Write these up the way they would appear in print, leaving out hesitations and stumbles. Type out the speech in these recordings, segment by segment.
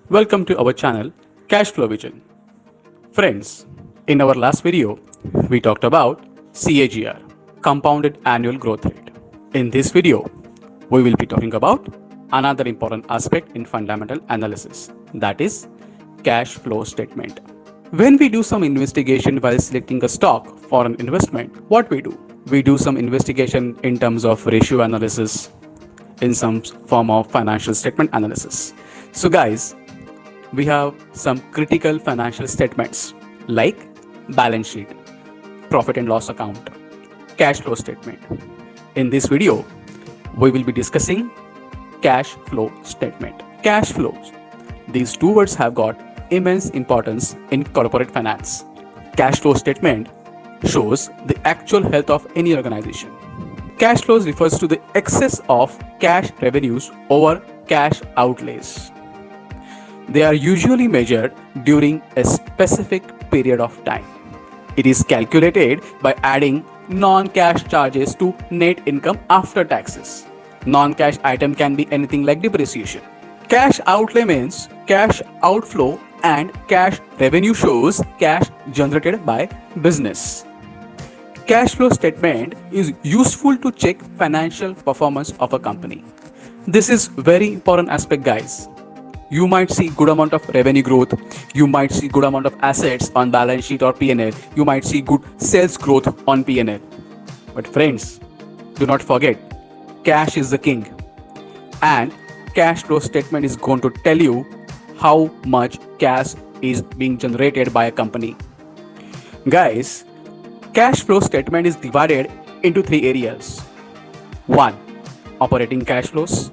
Welcome to our channel Cash Flow Vision. Friends, in our last video, we talked about CAGR, Compounded Annual Growth Rate. In this video, we will be talking about another important aspect in fundamental analysis, that is cash flow statement. When we do some investigation while selecting a stock for an investment, what we do? We do some investigation in terms of ratio analysis, in some form of financial statement analysis. So guys, we have some critical financial statements like balance sheet, profit and loss account, cash flow statement. In this video, we will be discussing cash flow statement. Cash flows. These two words have got immense importance in corporate finance. Cash flow statement shows the actual health of any organization. Cash flows refers to the excess of cash revenues over cash outlays. They are usually measured during a specific period of time. It is calculated by adding non-cash charges to net income after taxes. Non-cash item can be anything like depreciation. Cash outlay means cash outflow and cash revenue shows cash generated by business. Cash flow statement is useful to check financial performance of a company. This is very important aspect, guys. You might see good amount of revenue growth, you might see good amount of assets on balance sheet or P&L, you might see good sales growth on P&L. But friends, do not forget, cash is the king. And cash flow statement is going to tell you how much cash is being generated by a company. Guys, cash flow statement is divided into three areas. 1. Operating cash flows.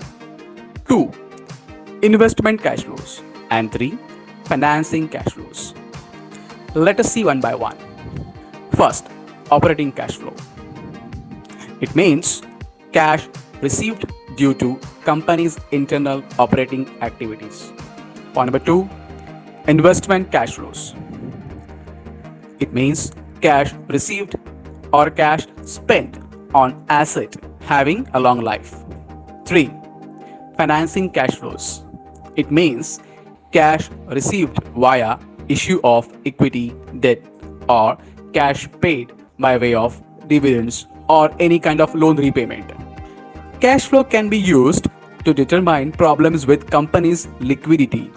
2. Investment cash flows. And 3. Financing cash flows. Let us see one by one. First, operating cash flow. It means cash received due to company's internal operating activities. Point number 2, investment cash flows. It means cash received or cash spent on asset having a long life. 3. Financing cash flows. It means cash received via issue of equity, debt, or cash paid by way of dividends or any kind of loan repayment. Cash flow can be used to determine problems with company's liquidity,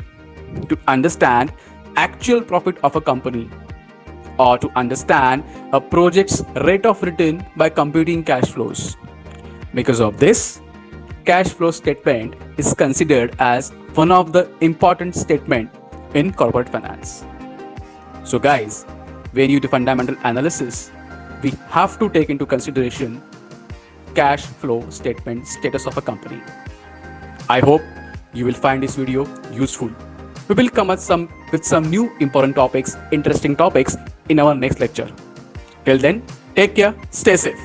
to understand actual profit of a company, or to understand a project's rate of return by computing cash flows. Because of this, cash flow statement is considered as one of the important statement in corporate finance. So guys, when you do fundamental analysis, we have to take into consideration cash flow statement status of a company. I hope you will find this video useful. We will come up with some new important topics, interesting topics in our next lecture. Till then, take care, stay safe.